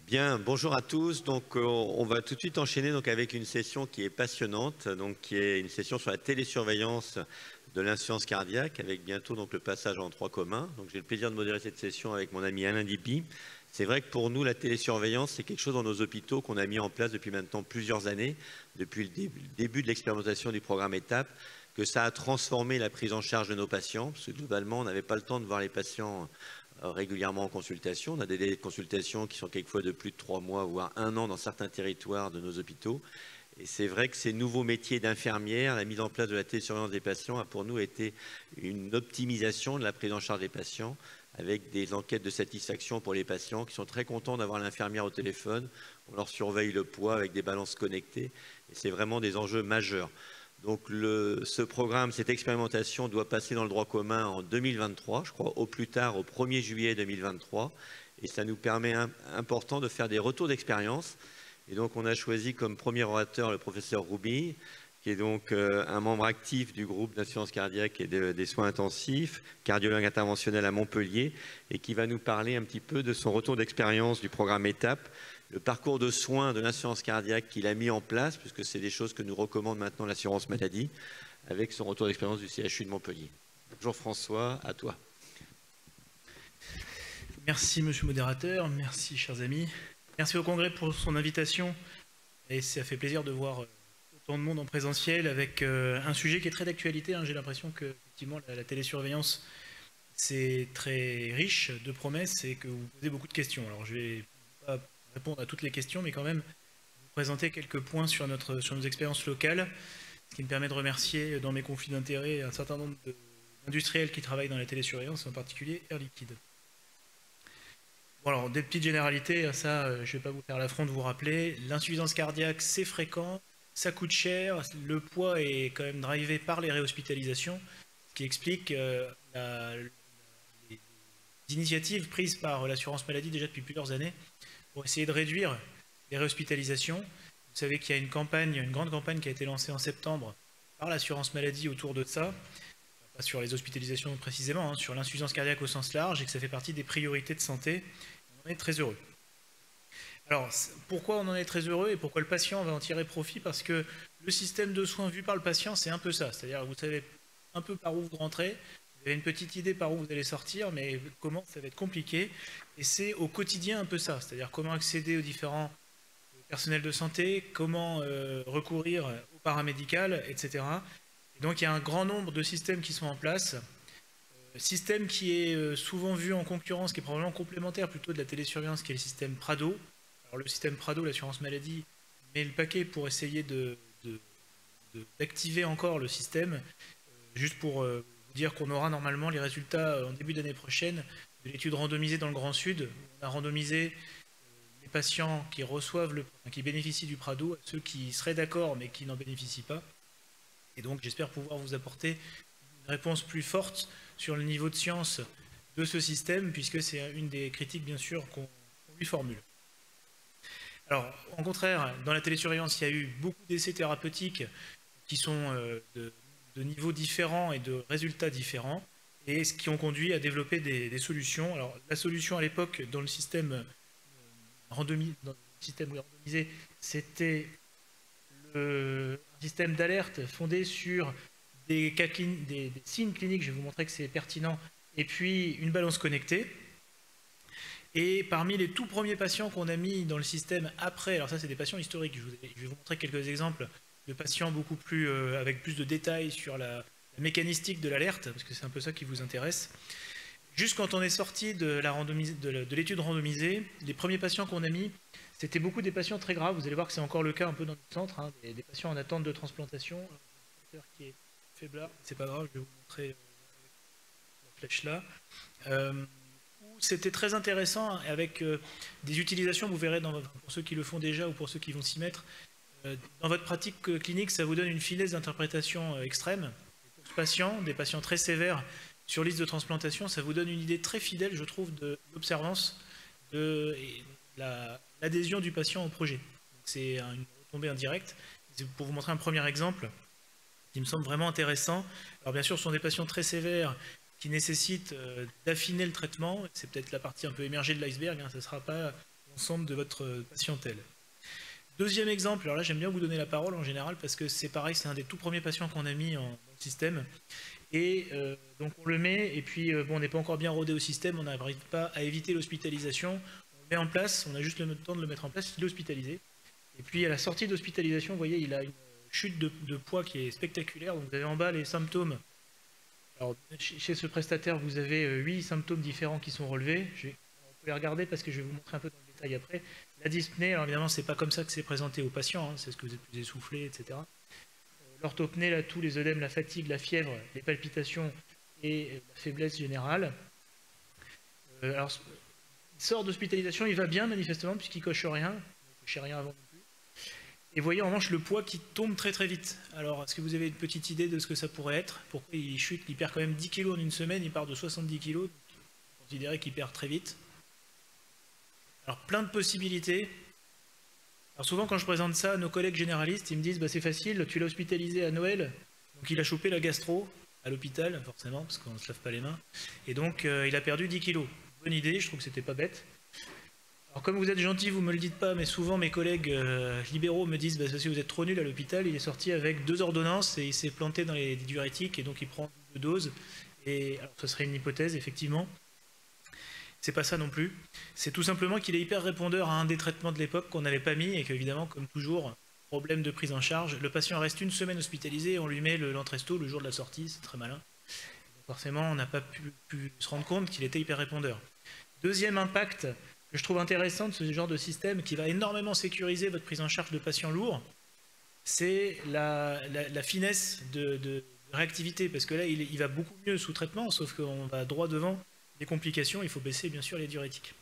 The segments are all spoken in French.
Bien, bonjour à tous. Donc, on va tout de suite enchaîner donc, avec une session qui est passionnante, donc, qui est une session sur la télésurveillance de l'insuffisance cardiaque, avec bientôt donc, le passage en droit commun. Donc, j'ai le plaisir de modérer cette session avec mon ami Alain Dipi. C'est vrai que pour nous, la télésurveillance, c'est quelque chose dans nos hôpitaux qu'on a mis en place depuis maintenant plusieurs années, depuis le début de l'expérimentation du programme ETAP, que ça a transformé la prise en charge de nos patients, parce que globalement, on n'avait pas le temps de voir les patients régulièrement en consultation. On a des délais de consultation qui sont quelquefois de plus de 3 mois, voire 1 an dans certains territoires de nos hôpitaux. Et c'est vrai que ces nouveaux métiers d'infirmière, la mise en place de la télésurveillance des patients a pour nous été une optimisation de la prise en charge des patients avec des enquêtes de satisfaction pour les patients qui sont très contents d'avoir l'infirmière au téléphone. On leur surveille le poids avec des balances connectées et c'est vraiment des enjeux majeurs. Donc ce programme, cette expérimentation doit passer dans le droit commun en 2023, je crois au plus tard au 1er juillet 2023. Et ça nous permet important de faire des retours d'expérience. Et donc on a choisi comme premier orateur le professeur Roubi, qui est donc un membre actif du groupe d'assurance cardiaque et des soins intensifs, cardiologue interventionnel à Montpellier, et qui va nous parler un petit peu de son retour d'expérience du programme ETAP, le parcours de soins de l'assurance cardiaque qu'il a mis en place, puisque c'est des choses que nous recommande maintenant l'assurance maladie, avec son retour d'expérience du CHU de Montpellier. Bonjour François, à toi. Merci monsieur le modérateur, merci chers amis. Merci au Congrès pour son invitation. Et ça fait plaisir de voir autant de monde en présentiel avec un sujet qui est très d'actualité. J'ai l'impression que effectivement, la télésurveillance, c'est très riche de promesses et que vous posez beaucoup de questions. Alors je vais pas répondre à toutes les questions, mais quand même vous présenter quelques points sur nos expériences locales, ce qui me permet de remercier dans mes conflits d'intérêts un certain nombre d'industriels qui travaillent dans la télésurveillance, en particulier Air Liquide. Bon alors, des petites généralités, ça, je ne vais pas vous faire l'affront de vous rappeler. L'insuffisance cardiaque, c'est fréquent, ça coûte cher, le poids est quand même drivé par les réhospitalisations, ce qui explique les initiatives prises par l'assurance maladie déjà depuis plusieurs années pour essayer de réduire les réhospitalisations. Vous savez qu'il y a une grande campagne qui a été lancée en septembre par l'assurance maladie autour de ça, pas sur les hospitalisations précisément, sur l'insuffisance cardiaque au sens large, et que ça fait partie des priorités de santé. On en est très heureux. Alors, pourquoi on en est très heureux et pourquoi le patient va en tirer profit? Parce que le système de soins vu par le patient, c'est un peu ça. C'est-à-dire que vous savez un peu par où vous rentrez, vous avez une petite idée par où vous allez sortir, mais comment, ça va être compliqué. Et c'est au quotidien un peu ça. C'est-à-dire comment accéder aux différents personnels de santé, comment recourir au paramédical, etc. Et donc il y a un grand nombre de systèmes qui sont en place. Système qui est souvent vu en concurrence, qui est probablement complémentaire plutôt de la télésurveillance, qui est le système Prado. Alors le système Prado, l'assurance maladie, met le paquet pour essayer d'activer encore le système, juste pour vous dire qu'on aura normalement les résultats en début d'année prochaine de l'étude randomisée dans le Grand Sud. On a randomisé les patients qui qui bénéficient du Prado, à ceux qui seraient d'accord mais qui n'en bénéficient pas. Et donc j'espère pouvoir vous apporter une réponse plus forte sur le niveau de science de ce système, puisque c'est une des critiques bien sûr qu'on lui formule. Alors, en contraire, dans la télésurveillance, il y a eu beaucoup d'essais thérapeutiques qui sont de niveaux différents et de résultats différents, et ce qui ont conduit à développer des solutions. Alors, la solution à l'époque dans le système randomisé, c'était un système d'alerte fondé sur des signes cliniques, je vais vous montrer que c'est pertinent, et puis une balance connectée. Et parmi les tout premiers patients qu'on a mis dans le système après, alors ça c'est des patients historiques, je vais vous montrer quelques exemples de patients beaucoup plus, avec plus de détails sur la mécanistique de l'alerte, parce que c'est un peu ça qui vous intéresse. Juste quand on est sorti de l'étude randomisée, les premiers patients qu'on a mis, c'était beaucoup des patients très graves. Vous allez voir que c'est encore le cas un peu dans notre centre, des patients en attente de transplantation. Qui est faiblard, c'est pas grave, je vais vous montrer la flèche là. C'était très intéressant avec des utilisations, vous verrez pour ceux qui le font déjà ou pour ceux qui vont s'y mettre. Dans votre pratique clinique, ça vous donne une finesse d'interprétation extrême. Pour ce patient, des patients très sévères sur liste de transplantation, ça vous donne une idée très fidèle, je trouve, de l'observance et l'adhésion du patient au projet. C'est une retombée indirecte. Pour vous montrer un premier exemple qui me semble vraiment intéressant. Alors bien sûr, ce sont des patients très sévères qui nécessitent d'affiner le traitement. C'est peut-être la partie un peu émergée de l'iceberg. Ça ne sera pas l'ensemble de votre patientèle. Deuxième exemple, alors là j'aime bien vous donner la parole en général parce que c'est pareil, c'est un des tout premiers patients qu'on a mis dans le système. Et donc on le met, et puis bon, on n'est pas encore bien rodé au système, on n'arrive pas à éviter l'hospitalisation. On le met en place, on a juste le temps de le mettre en place, il est hospitalisé. Et puis à la sortie d'hospitalisation, vous voyez, il a une chute de poids qui est spectaculaire. Donc vous avez en bas les symptômes. Alors chez ce prestataire, vous avez 8 symptômes différents qui sont relevés. On peut les regarder parce que je vais vous montrer un peu dans le détail après. La dyspnée, alors évidemment, c'est pas comme ça que c'est présenté aux patients, hein, c'est ce que vous êtes plus essoufflé, etc. L'orthopnée, là, tous les œdèmes, la fatigue, la fièvre, les palpitations et la faiblesse générale. Alors, il sort d'hospitalisation, il va bien manifestement puisqu'il coche rien, il ne cochait rien avant non plus. Et vous voyez en revanche le poids qui tombe très très vite. Alors, est-ce que vous avez une petite idée de ce que ça pourrait être? Pourquoi il chute? Il perd quand même 10 kg en une semaine, il part de 70 kg, donc considérez qu'il perd très vite. Alors, plein de possibilités. Alors souvent quand je présente ça à nos collègues généralistes, ils me disent bah, c'est facile, tu l'as hospitalisé à Noël, donc il a chopé la gastro à l'hôpital, forcément, parce qu'on ne se lave pas les mains, et donc il a perdu 10 kilos. Bonne idée, je trouve que c'était pas bête. Alors comme vous êtes gentil, vous me le dites pas, mais souvent mes collègues libéraux me disent bah, si vous êtes trop nul à l'hôpital, il est sorti avec 2 ordonnances et il s'est planté dans les diurétiques et donc il prend 2 doses. Et alors ce serait une hypothèse, effectivement. C'est pas ça non plus. C'est tout simplement qu'il est hyper répondeur à un des traitements de l'époque qu'on n'avait pas mis et qu'évidemment, comme toujours, problème de prise en charge. Le patient reste une semaine hospitalisé et on lui met l'Entresto le jour de la sortie, c'est très malin. Donc forcément, on n'a pas pu se rendre compte qu'il était hyper répondeur. Deuxième impact que je trouve intéressant de ce genre de système qui va énormément sécuriser votre prise en charge de patients lourds, c'est la finesse de réactivité. Parce que là, il va beaucoup mieux sous traitement, sauf qu'on va droit devant des complications, il faut baisser bien sûr les diurétiques.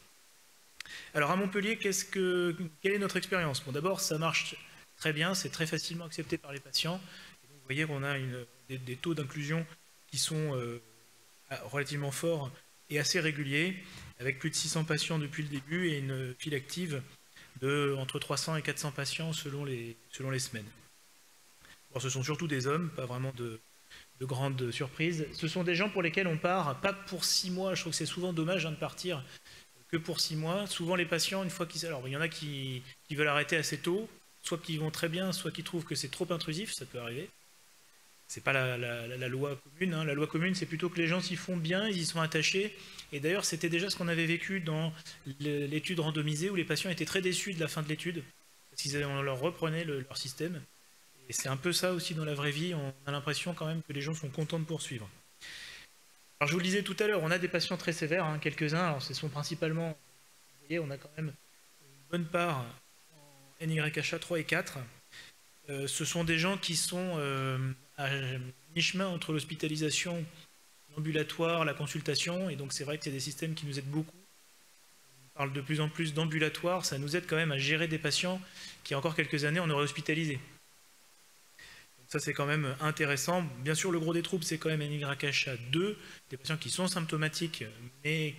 Alors à Montpellier, quelle est notre expérience? Bon, d'abord, ça marche très bien, c'est très facilement accepté par les patients. Et donc, vous voyez qu'on a des taux d'inclusion qui sont relativement forts et assez réguliers, avec plus de 600 patients depuis le début et une file active de entre 300 et 400 patients selon les semaines. Bon, ce sont surtout des hommes, pas vraiment de grandes surprises. Ce sont des gens pour lesquels on part, pas pour 6 mois, je trouve que c'est souvent dommage de partir que pour 6 mois. Souvent les patients, une fois qu'ils... Alors il y en a qui veulent arrêter assez tôt, soit qui vont très bien, soit qui trouvent que c'est trop intrusif, ça peut arriver. C'est pas la loi commune, hein. La loi commune c'est plutôt que les gens s'y font bien, ils y sont attachés. Et d'ailleurs c'était déjà ce qu'on avait vécu dans l'étude randomisée où les patients étaient très déçus de la fin de l'étude, parce qu'on leur reprenait leur système. Et c'est un peu ça aussi dans la vraie vie, on a l'impression quand même que les gens sont contents de poursuivre. Alors je vous le disais tout à l'heure, on a des patients très sévères, hein, quelques-uns, alors ce sont principalement, vous voyez, on a quand même une bonne part en NYHA 3 et 4. Ce sont des gens qui sont à mi-chemin entre l'hospitalisation, l'ambulatoire, la consultation, et donc c'est vrai que c'est des systèmes qui nous aident beaucoup. On parle de plus en plus d'ambulatoire, ça nous aide quand même à gérer des patients qui, il y a encore quelques années, on aurait hospitalisé. Ça, c'est quand même intéressant. Bien sûr, le gros des troubles, c'est quand même NYHA 2, des patients qui sont symptomatiques, mais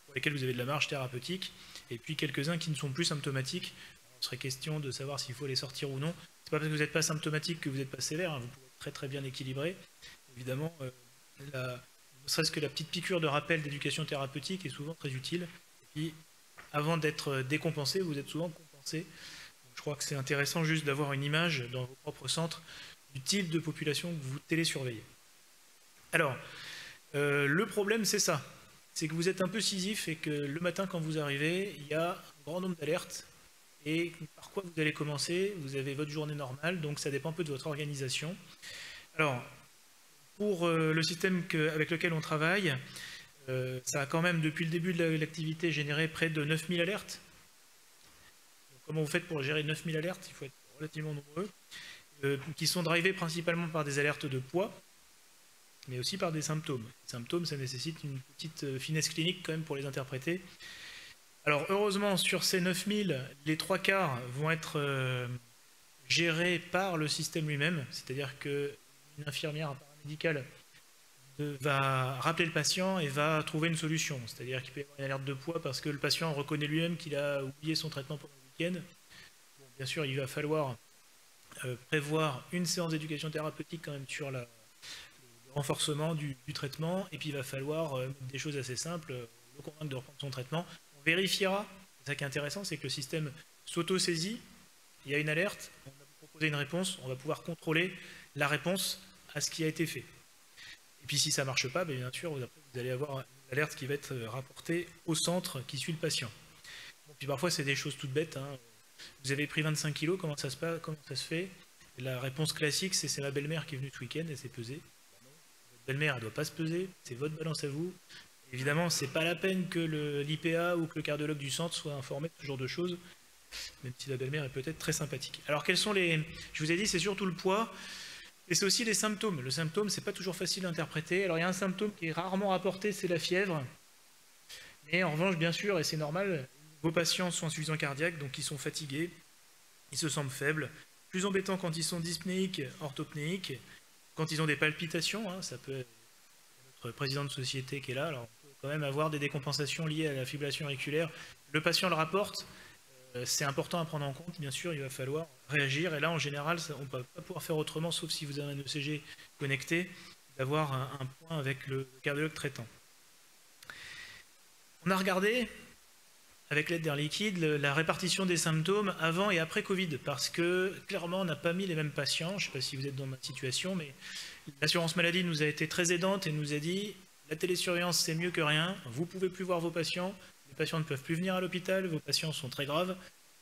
pour lesquels vous avez de la marge thérapeutique, et puis quelques-uns qui ne sont plus symptomatiques. Il serait question de savoir s'il faut les sortir ou non. C'est pas parce que vous n'êtes pas symptomatique que vous n'êtes pas sévère, hein. Vous pouvez être très très bien équilibré. Évidemment, ne serait-ce que la petite piqûre de rappel d'éducation thérapeutique est souvent très utile. Et puis, avant d'être décompensé, vous êtes souvent compensé. Je crois que c'est intéressant juste d'avoir une image dans vos propres centres du type de population que vous télésurveillez. Alors, le problème c'est ça, c'est que vous êtes un peu scisif et que le matin quand vous arrivez, il y a un grand nombre d'alertes et par quoi vous allez commencer? Vous avez votre journée normale, donc ça dépend un peu de votre organisation. Alors, pour le système avec lequel on travaille, ça a quand même depuis le début de l'activité généré près de 9000 alertes. Comment vous faites pour gérer 9000 alertes? Il faut être relativement nombreux, qui sont drivés principalement par des alertes de poids, mais aussi par des symptômes. Les symptômes, ça nécessite une petite finesse clinique quand même pour les interpréter. Alors heureusement, sur ces 9000, les 3/4 vont être gérés par le système lui-même, c'est-à-dire qu'une infirmière paramédicale va rappeler le patient et va trouver une solution. C'est-à-dire qu'il peut y avoir une alerte de poids parce que le patient reconnaît lui-même qu'il a oublié son traitement pendant le week-end. Bon, bien sûr, il va falloir prévoir une séance d'éducation thérapeutique quand même sur le renforcement du traitement, et puis il va falloir des choses assez simples, le convaincre de reprendre son traitement. On vérifiera C'est ça qui est intéressant, c'est que le système s'auto-saisit, il y a une alerte, on va vous proposer une réponse, on va pouvoir contrôler la réponse à ce qui a été fait. Et puis si ça ne marche pas, bien sûr, vous allez avoir une alerte qui va être rapportée au centre qui suit le patient. Bon, puis parfois, c'est des choses toutes bêtes. Hein. Vous avez pris 25 kg, comment ça se fait? Et la réponse classique, c'est ma belle-mère qui est venue ce week-end, elle s'est pesée. Votre belle-mère, elle ne doit pas se peser, c'est votre balance à vous. Évidemment, c'est pas la peine que l'IPA ou que le cardiologue du centre soit informé de ce genre de choses, même si la belle-mère est peut-être très sympathique. Alors, quels sont les... Je vous ai dit, c'est surtout le poids, et c'est aussi les symptômes. Le symptôme, c'est pas toujours facile à interpréter. Alors, il y a un symptôme qui est rarement rapporté, c'est la fièvre. Mais en revanche, bien sûr, et c'est normal, vos patients sont insuffisants cardiaques, donc ils sont fatigués, ils se sentent faibles. Plus embêtant quand ils sont dyspnéiques, orthopnéiques, quand ils ont des palpitations, hein, ça peut être notre président de société qui est là, alors on peut quand même avoir des décompensations liées à la fibrillation auriculaire. Le patient le rapporte, c'est important à prendre en compte, bien sûr, il va falloir réagir, et là en général, on ne peut pas pouvoir faire autrement, sauf si vous avez un ECG connecté, d'avoir un point avec le cardiologue traitant. On a regardé, avec l'aide d'Air Liquide, la répartition des symptômes avant et après Covid, parce que clairement on n'a pas mis les mêmes patients, je ne sais pas si vous êtes dans ma situation, mais l'assurance maladie nous a été très aidante et nous a dit la télésurveillance c'est mieux que rien, vous ne pouvez plus voir vos patients, les patients ne peuvent plus venir à l'hôpital, vos patients sont très graves,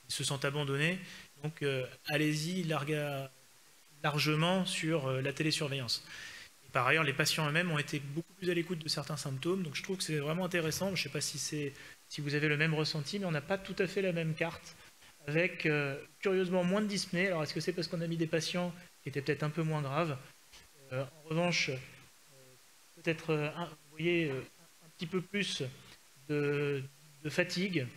ils se sentent abandonnés, donc allez-y largement sur la télésurveillance. Et par ailleurs, les patients eux-mêmes ont été beaucoup plus à l'écoute de certains symptômes, donc je trouve que c'est vraiment intéressant, je ne sais pas si vous avez le même ressenti, mais on n'a pas tout à fait la même carte, avec curieusement moins de dyspnée. Alors est-ce que c'est parce qu'on a mis des patients qui étaient peut-être un peu moins graves? En revanche, peut-être, vous voyez, un petit peu plus de fatigue.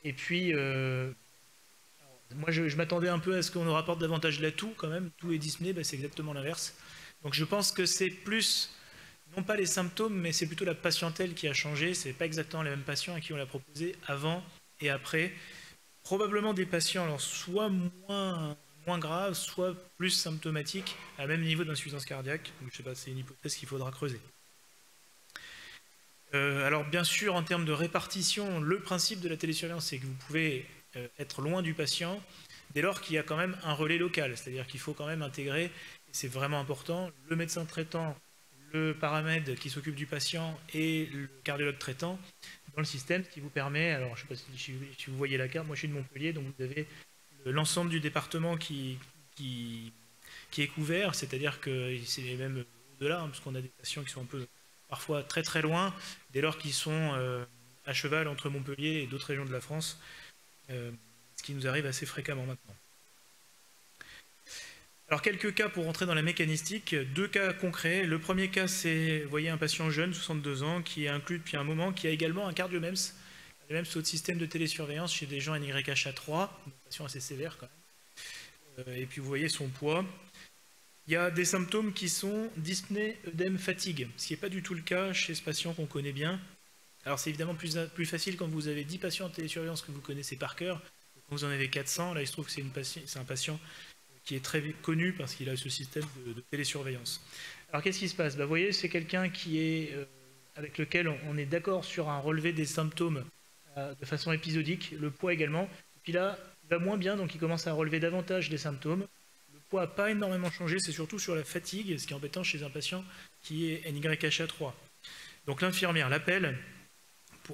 Et puis, moi je m'attendais un peu à ce qu'on nous rapporte davantage la toux quand même. Toux et dyspnée, c'est exactement l'inverse. Donc je pense que c'est plus... non pas les symptômes, mais c'est plutôt la patientèle qui a changé. Ce n'est pas exactement les mêmes patients à qui on l'a proposé avant et après. Probablement des patients alors soit moins graves, soit plus symptomatiques, à même niveau d'insuffisance cardiaque. Donc, je ne sais pas, c'est une hypothèse qu'il faudra creuser. Alors bien sûr, en termes de répartition, le principe de la télésurveillance, c'est que vous pouvez être loin du patient dès lors qu'il y a quand même un relais local. C'est-à-dire qu'il faut quand même intégrer, et c'est vraiment important, le médecin traitant, le paraméd qui s'occupe du patient et le cardiologue traitant dans le système, ce qui vous permet, alors je ne sais pas si vous voyez la carte, moi je suis de Montpellier, donc vous avez l'ensemble du département qui est couvert, c'est-à-dire que c'est même au-delà, hein, parce qu'on a des patients qui sont un peu parfois très très loin, dès lors qu'ils sont à cheval entre Montpellier et d'autres régions de la France, ce qui nous arrive assez fréquemment maintenant. Alors quelques cas pour rentrer dans la mécanistique, 2 cas concrets. Le premier cas, c'est, vous voyez, un patient jeune, 62 ans, qui est inclus depuis un moment, qui a également un cardiomems. Cardiomems, c'est autre système de télésurveillance chez des gens NYHA3, une patient assez sévère quand même. Et puis vous voyez son poids. Il y a des symptômes qui sont dyspnée, œdème, fatigue, ce qui n'est pas du tout le cas chez ce patient qu'on connaît bien. Alors c'est évidemment plus facile quand vous avez 10 patients en télésurveillance que vous connaissez par cœur. Quand vous en avez 400, là il se trouve que c'est un patient qui est très connu parce qu'il a ce système de télésurveillance. Alors qu'est-ce qui se passe? Vous voyez, c'est quelqu'un qui est, avec lequel on est d'accord sur un relevé des symptômes de façon épisodique, le poids également. Et puis là, il va moins bien, donc il commence à relever davantage les symptômes. Le poids n'a pas énormément changé, c'est surtout sur la fatigue, ce qui est embêtant chez un patient qui est NYHA3. Donc l'infirmière l'appelle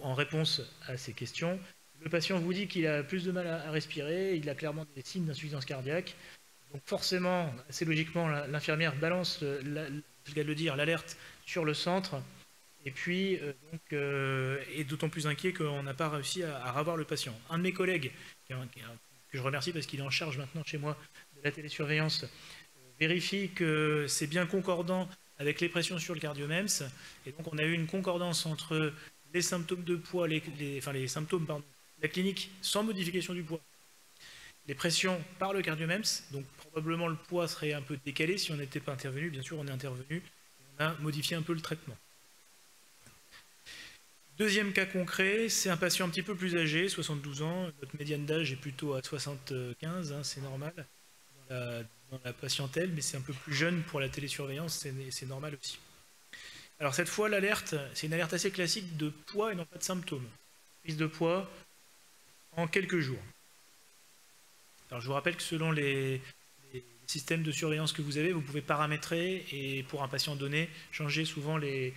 en réponse à ces questions. Le patient vous dit qu'il a plus de mal à respirer, il a clairement des signes d'insuffisance cardiaque. Donc forcément, assez logiquement, l'infirmière balance, je viens de le dire, l'alerte sur le centre, et puis est d'autant plus inquiet qu'on n'a pas réussi à revoir le patient. Un de mes collègues, que je remercie parce qu'il est en charge maintenant chez moi de la télésurveillance, vérifie que c'est bien concordant avec les pressions sur le cardiomems, et donc on a eu une concordance entre les symptômes de poids, les symptômes, pardon, la clinique sans modification du poids, les pressions par le cardiomems, donc probablement le poids serait un peu décalé si on n'était pas intervenu. Bien sûr, on est intervenu, on a modifié un peu le traitement. Deuxième cas concret, c'est un patient un petit peu plus âgé, 72 ans, notre médiane d'âge est plutôt à 75, hein, c'est normal dans la patientèle, mais c'est un peu plus jeune pour la télésurveillance, c'est normal aussi. Alors cette fois, l'alerte, c'est une alerte assez classique de poids et non pas de symptômes. prise de poids en quelques jours. Alors je vous rappelle que selon les systèmes de surveillance que vous avez, vous pouvez paramétrer et pour un patient donné, changer souvent les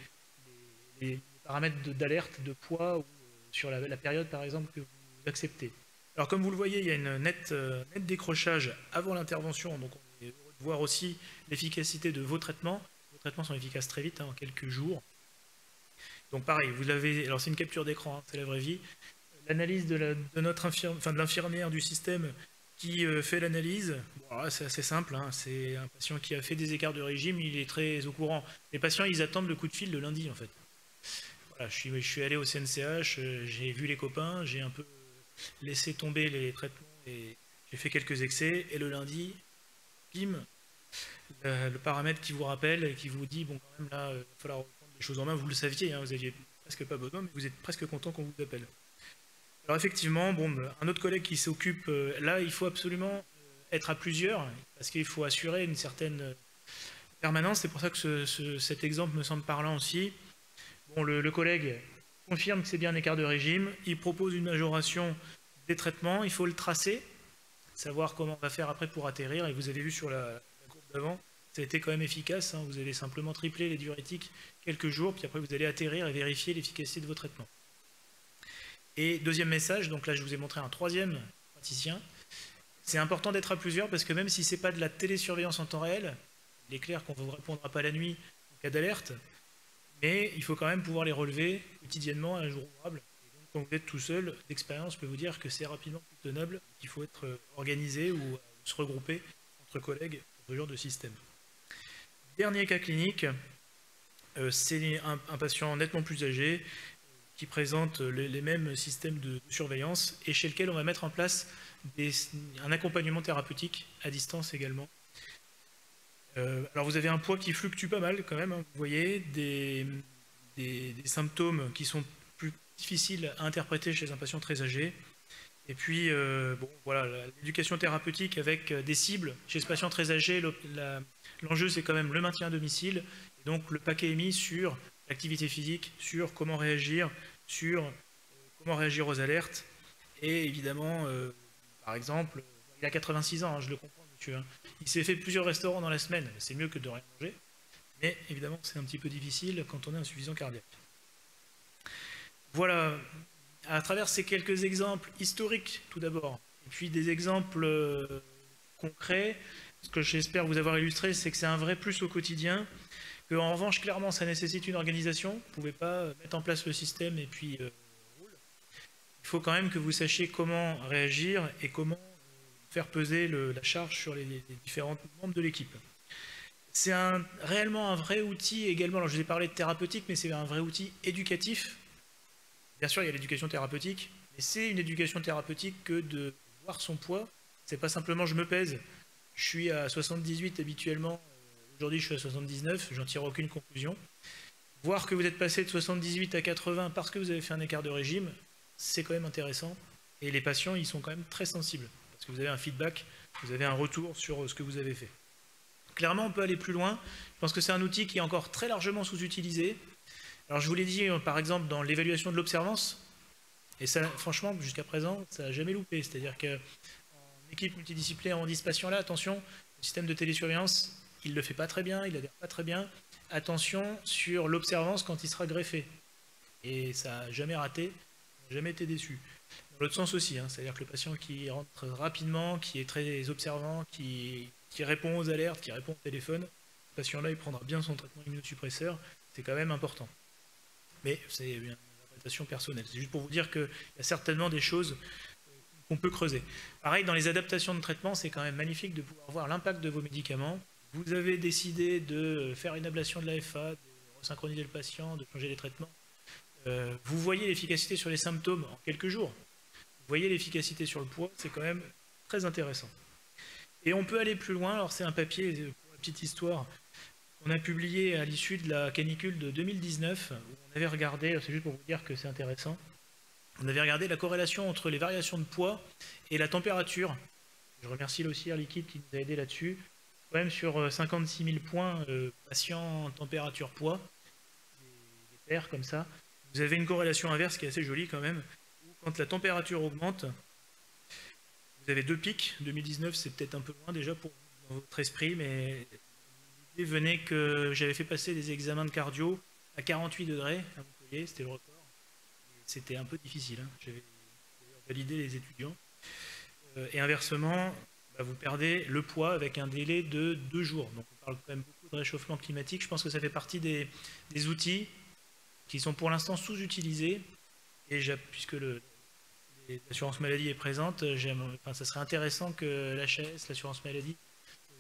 paramètres d'alerte, de poids ou sur la période par exemple que vous acceptez. Alors comme vous le voyez, il y a une net décrochage avant l'intervention, donc on est heureux de voir aussi l'efficacité de vos traitements. Vos traitements sont efficaces très vite, en quelques jours. Donc pareil, vous l'avez, alors c'est une capture d'écran, hein, c'est la vraie vie. L'analyse de l'infirmière du système qui fait l'analyse, bon, c'est assez simple, hein, c'est un patient qui a fait des écarts de régime, il est très au courant. Les patients, ils attendent le coup de fil le lundi en fait. Voilà, je suis allé au CNCH, j'ai vu les copains, j'ai un peu laissé tomber les traitements et j'ai fait quelques excès, et le lundi, bim, le paramètre qui vous rappelle et qui vous dit, bon quand même là, il va falloir reprendre les choses en main, vous le saviez, hein, vous aviez presque pas besoin, mais vous êtes presque content qu'on vous appelle. Alors effectivement, bon, un autre collègue qui s'occupe, là il faut absolument être à plusieurs, parce qu'il faut assurer une certaine permanence, c'est pour ça que cet exemple me semble parlant aussi. Bon, le collègue confirme que c'est bien un écart de régime, il propose une majoration des traitements, il faut le tracer, savoir comment on va faire après pour atterrir, et vous avez vu sur la courbe d'avant, ça a été quand même efficace, hein, vous allez simplement tripler les diurétiques quelques jours, puis après vous allez atterrir et vérifier l'efficacité de vos traitements. Et deuxième message, donc là je vous ai montré un troisième praticien, c'est important d'être à plusieurs parce que même si ce n'est pas de la télésurveillance en temps réel, il est clair qu'on ne vous répondra pas la nuit en cas d'alerte, mais il faut quand même pouvoir les relever quotidiennement à un jour ouvrable. Et donc quand vous êtes tout seul, d'expérience, je peux vous dire que c'est rapidement plus tenable, qu'il faut être organisé ou se regrouper entre collègues pour ce genre de système. Dernier cas clinique, c'est un patient nettement plus âgé, qui présente les mêmes systèmes de surveillance et chez lequel on va mettre en place un accompagnement thérapeutique à distance également. Alors vous avez un poids qui fluctue pas mal quand même, hein, vous voyez, des symptômes qui sont plus difficiles à interpréter chez un patient très âgé. Et puis, bon, voilà, l'éducation thérapeutique avec des cibles. Chez ce patient très âgé, l'enjeu c'est quand même le maintien à domicile, et donc le paquet est mis sur l'activité physique, sur comment réagir aux alertes. Et évidemment, par exemple, il a 86 ans, hein, je le comprends, monsieur. Hein. Il s'est fait plusieurs restaurants dans la semaine, c'est mieux que de rien manger. Mais évidemment, c'est un petit peu difficile quand on est insuffisant cardiaque. Voilà, à travers ces quelques exemples historiques, tout d'abord, et puis des exemples concrets, ce que j'espère vous avoir illustré, c'est que c'est un vrai plus au quotidien. En revanche, clairement, ça nécessite une organisation. Vous ne pouvez pas mettre en place le système et puis roule. Il faut quand même que vous sachiez comment réagir et comment faire peser la charge sur les différents membres de l'équipe. C'est réellement un vrai outil également. Alors, je vous ai parlé de thérapeutique, mais c'est un vrai outil éducatif. Bien sûr, il y a l'éducation thérapeutique, mais c'est une éducation thérapeutique que de voir son poids. C'est pas simplement je me pèse, je suis à 78 habituellement. Aujourd'hui, je suis à 79, j'en tire aucune conclusion. Voir que vous êtes passé de 78 à 80 parce que vous avez fait un écart de régime, c'est quand même intéressant. Et les patients, ils sont quand même très sensibles. Parce que vous avez un feedback, vous avez un retour sur ce que vous avez fait. Clairement, on peut aller plus loin. Je pense que c'est un outil qui est encore très largement sous-utilisé. Alors, je vous l'ai dit, par exemple, dans l'évaluation de l'observance. Et ça, franchement, jusqu'à présent, ça n'a jamais loupé. C'est-à-dire qu'en équipe multidisciplinaire, on dit ce patient-là, attention, le système de télésurveillance, il ne le fait pas très bien, il n'adhère pas très bien. Attention sur l'observance quand il sera greffé. Et ça n'a jamais raté, on n'a jamais été déçu. Dans l'autre sens aussi, hein, c'est-à-dire que le patient qui rentre rapidement, qui est très observant, qui répond aux alertes, qui répond au téléphone, ce patient-là, il prendra bien son traitement immunosuppresseur, c'est quand même important. Mais c'est une interprétation personnelle. C'est juste pour vous dire qu'il y a certainement des choses qu'on peut creuser. Pareil, dans les adaptations de traitement, c'est quand même magnifique de pouvoir voir l'impact de vos médicaments. Vous avez décidé de faire une ablation de l'AFA, de resynchroniser le patient, de changer les traitements. Vous voyez l'efficacité sur les symptômes en quelques jours. Vous voyez l'efficacité sur le poids, c'est quand même très intéressant. Et on peut aller plus loin. Alors c'est un papier, pour la petite histoire, qu'on a publié à l'issue de la canicule de 2019, où on avait regardé, c'est juste pour vous dire que c'est intéressant, on avait regardé la corrélation entre les variations de poids et la température. Je remercie là aussi Air Liquide qui nous a aidé là-dessus. Quand même sur 56 000 points patients température-poids, des paires comme ça, vous avez une corrélation inverse qui est assez jolie quand même, quand la température augmente, vous avez deux pics. 2019, c'est peut-être un peu loin déjà pour votre esprit, mais l'idée venait que j'avais fait passer des examens de cardio à 48 degrés à Montpellier, c'était le record. C'était un peu difficile, hein. J'avais validé les étudiants. Et inversement, vous perdez le poids avec un délai de 2 jours. Donc on parle quand même beaucoup de réchauffement climatique. Je pense que ça fait partie des outils qui sont pour l'instant sous-utilisés. Et puisque l'assurance maladie est présente, ça serait intéressant que l'HAS, l'assurance maladie,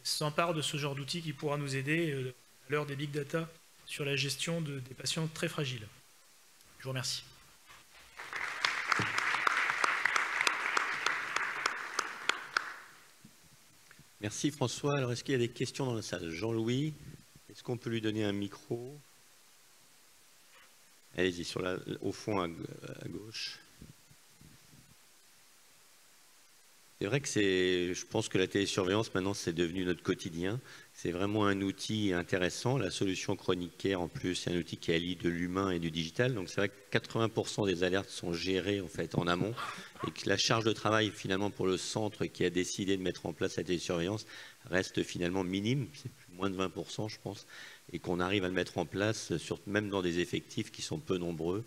s'empare de ce genre d'outil qui pourra nous aider à l'heure des big data sur la gestion des patients très fragiles. Je vous remercie. Merci François. Alors, est-ce qu'il y a des questions dans la salle? Jean-Louis, est-ce qu'on peut lui donner un micro? Allez-y, au fond à gauche. C'est vrai que je pense que la télésurveillance, maintenant, c'est devenu notre quotidien. C'est vraiment un outil intéressant. La solution Chronic Care, en plus, c'est un outil qui allie de l'humain et du digital. Donc, c'est vrai que 80% des alertes sont gérées, en fait, en amont. Et que la charge de travail, finalement, pour le centre qui a décidé de mettre en place la télésurveillance reste finalement minime. C'est moins de 20%, je pense. Et qu'on arrive à le mettre en place, même dans des effectifs qui sont peu nombreux.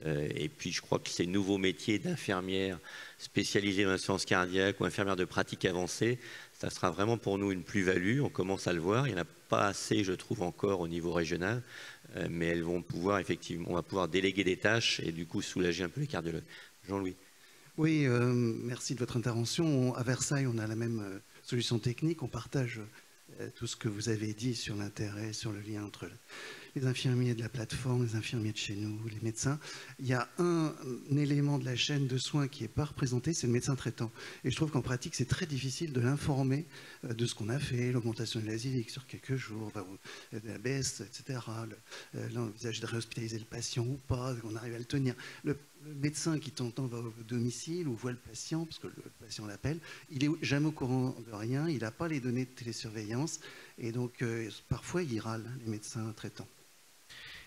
Et puis, je crois que ces nouveaux métiers d'infirmière spécialisée en sciences cardiaques ou infirmière de pratique avancée, ça sera vraiment pour nous une plus-value. On commence à le voir. Il n'y en a pas assez, je trouve, encore au niveau régional. Mais elles vont pouvoir, effectivement, on va pouvoir déléguer des tâches et du coup soulager un peu les cardiologues. Jean-Louis. Oui, merci de votre intervention. À Versailles, on a la même solution technique. On partage tout ce que vous avez dit sur l'intérêt, sur le lien entre les infirmiers de la plateforme, les infirmiers de chez nous, les médecins. Il y a un élément de la chaîne de soins qui n'est pas représenté, c'est le médecin traitant. Et je trouve qu'en pratique, c'est très difficile de l'informer de ce qu'on a fait, l'augmentation de l'asilique sur quelques jours, de la baisse, etc. L'envisage de réhospitaliser le patient ou pas, qu'on arrive à le tenir. Le médecin qui t'entend va au domicile ou voit le patient, parce que le patient l'appelle, il est jamais au courant de rien, il n'a pas les données de télésurveillance, et donc parfois il râle, les médecins traitants.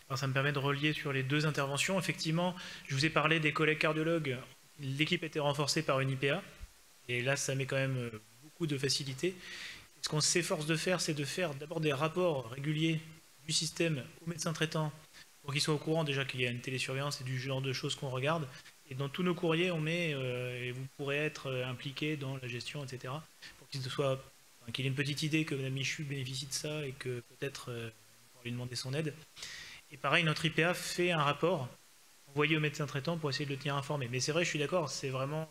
Alors ça me permet de relier sur les deux interventions. Effectivement, je vous ai parlé des collègues cardiologues, l'équipe était renforcée par une IPA, et là ça met quand même beaucoup de facilité. Ce qu'on s'efforce de faire, c'est de faire d'abord des rapports réguliers du système aux médecins traitants, pour qu'ils soient au courant déjà qu'il y a une télésurveillance et du genre de choses qu'on regarde. Et dans tous nos courriers, on met et vous pourrez être impliqué dans la gestion, etc. Pour qu'il ait une petite idée que Mme Michu bénéficie de ça et que peut-être on pourra lui demander son aide. Et pareil, notre IPA fait un rapport envoyé au médecin traitant pour essayer de le tenir informé. Mais c'est vrai, je suis d'accord, c'est vraiment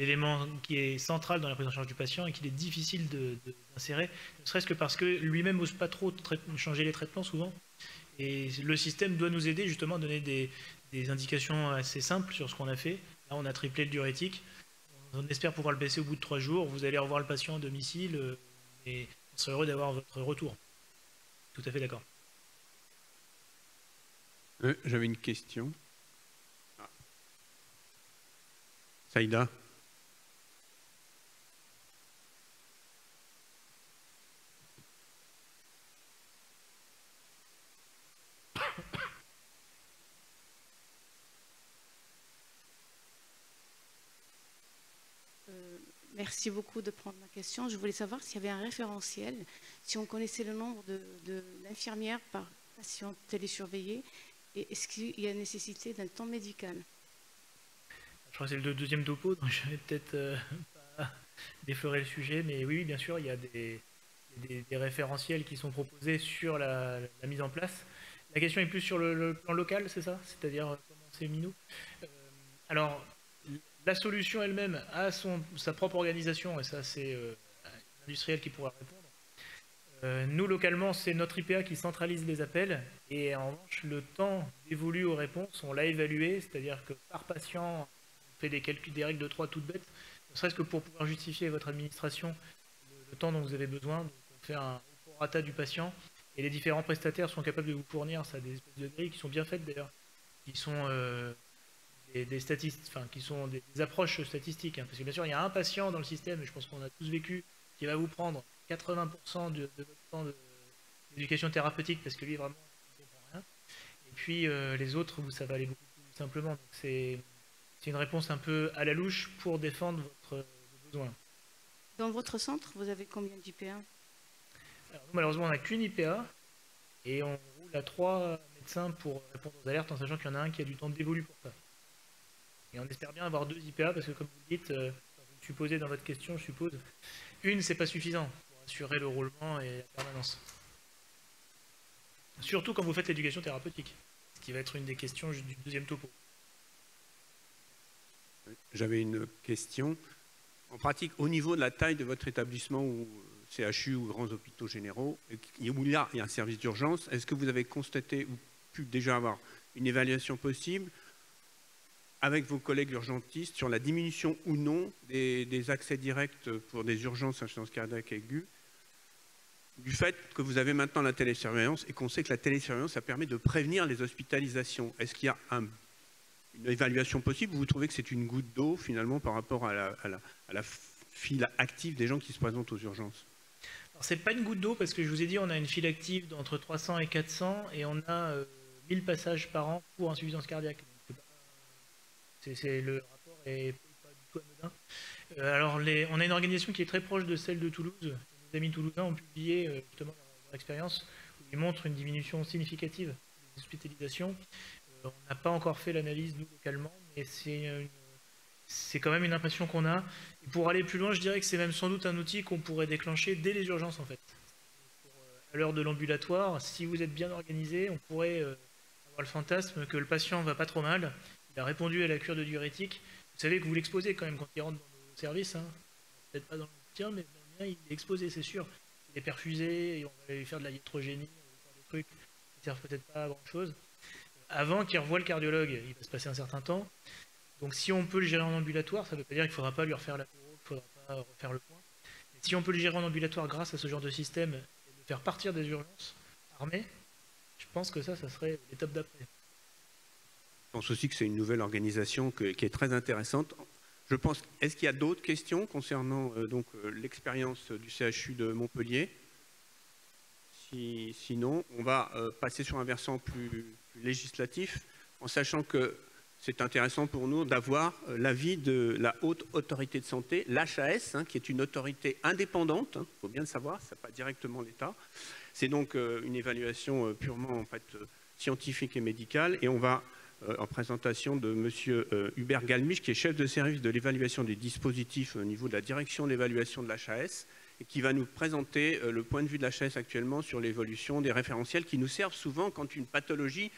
l'élément qui est central dans la prise en charge du patient et qu'il est difficile d'insérer, ne serait-ce que parce que lui-même n'ose pas trop changer les traitements souvent. Et le système doit nous aider justement à donner des indications assez simples sur ce qu'on a fait. Là, on a triplé le diurétique. On espère pouvoir le baisser au bout de 3 jours. Vous allez revoir le patient à domicile et on serait heureux d'avoir votre retour. Tout à fait d'accord. J'avais une question. Saïda. Merci beaucoup de prendre ma question. Je voulais savoir s'il y avait un référentiel, si on connaissait le nombre d'infirmières par patient télésurveillé, et est-ce qu'il y a nécessité d'un temps médical? Je crois que c'est le deuxième topo, donc je vais peut-être pas déflorer le sujet, mais oui, bien sûr, il y a des référentiels qui sont proposés sur la mise en place. La question est plus sur le plan local, c'est ça? C'est-à-dire comment c'est mis nous? Alors, la solution elle-même a sa propre organisation, et ça c'est l'industriel qui pourra répondre. Nous, localement, c'est notre IPA qui centralise les appels, et en revanche, le temps dévolu aux réponses, on l'a évalué, c'est-à-dire que par patient, on fait des règles de 3 toutes bêtes, ne serait-ce que pour pouvoir justifier à votre administration le temps dont vous avez besoin. Donc on fait un prorata du patient, et les différents prestataires sont capables de vous fournir ça, des espèces de grilles qui sont bien faites d'ailleurs, qui sont des statistiques, enfin, qui sont des approches statistiques, hein, parce que bien sûr il y a un patient dans le système, et je pense qu'on a tous vécu, qui va vous prendre 80% de votre temps d'éducation thérapeutique, parce que lui vraiment il ne comprend rien, et puis les autres où ça va aller beaucoup plus simplement. C'est une réponse un peu à la louche pour défendre vos besoins. Dans votre centre, vous avez combien d'IPA? Alors, nous, malheureusement, on n'a qu'une IPA et on roule à 3 médecins pour répondre aux alertes, en sachant qu'il y en a un qui a du temps dévolu pour ça. Et on espère bien avoir 2 IPA parce que, comme vous le dites, vous le supposez dans votre question, je suppose, une, c'est pas suffisant pour assurer le roulement et la permanence. Surtout quand vous faites l'éducation thérapeutique, ce qui va être une des questions du deuxième topo. J'avais une question. En pratique, au niveau de la taille de votre établissement, ou CHU ou grands hôpitaux généraux, où il y a un service d'urgence, est-ce que vous avez constaté ou pu déjà avoir une évaluation possible avec vos collègues urgentistes sur la diminution ou non des accès directs pour des urgences insuffisance cardiaque aiguë, du fait que vous avez maintenant la télésurveillance et qu'on sait que la télésurveillance, ça permet de prévenir les hospitalisations. Est-ce qu'il y a une évaluation possible ou vous trouvez que c'est une goutte d'eau finalement par rapport à la file active des gens qui se présentent aux urgences? Alors c'est pas une goutte d'eau parce que je vous ai dit on a une file active d'entre 300 et 400 et on a 1000 passages par an pour insuffisance cardiaque. Le rapport est pas du tout anodin. Alors on a une organisation qui est très proche de celle de Toulouse. Nos amis toulousains ont publié justement leur expérience où ils montrent une diminution significative des hospitalisations. On n'a pas encore fait l'analyse nous localement, mais c'est quand même une impression qu'on a. Et pour aller plus loin, je dirais que c'est même sans doute un outil qu'on pourrait déclencher dès les urgences en fait. À l'heure de l'ambulatoire, si vous êtes bien organisé, on pourrait avoir le fantasme que le patient va pas trop mal. Il a répondu à la cure de diurétique. Vous savez que vous l'exposez quand même quand il rentre dans nos services. Hein. Peut-être pas dans le tien, mais dans le mien, il est exposé, c'est sûr. Il est perfusé et on va lui faire de la iatrogénie, on va lui faire des trucs qui ne servent peut-être pas à grand-chose. Avant qu'il revoie le cardiologue, il va se passer un certain temps. Donc si on peut le gérer en ambulatoire, ça ne veut pas dire qu'il ne faudra pas lui refaire la courbe, qu'il ne faudra pas refaire le point. Mais si on peut le gérer en ambulatoire grâce à ce genre de système et le faire partir des urgences armées, je pense que ça serait l'étape d'après. Je pense aussi que c'est une nouvelle organisation qui est très intéressante. Je pense, est-ce qu'il y a d'autres questions concernant l'expérience du CHU de Montpellier? Sinon, on va passer sur un versant plus législatif, en sachant que c'est intéressant pour nous d'avoir l'avis de la Haute Autorité de Santé, l'HAS, qui est une autorité indépendante, il faut bien le savoir, ce n'est pas directement l'État. C'est donc une évaluation purement en fait, scientifique et médicale, et on va en présentation de M. Hubert Galmiche, qui est chef de service de l'évaluation des dispositifs au niveau de la direction de l'évaluation de l'HAS, et qui va nous présenter le point de vue de l'HAS actuellement sur l'évolution des référentiels qui nous servent souvent quand une pathologie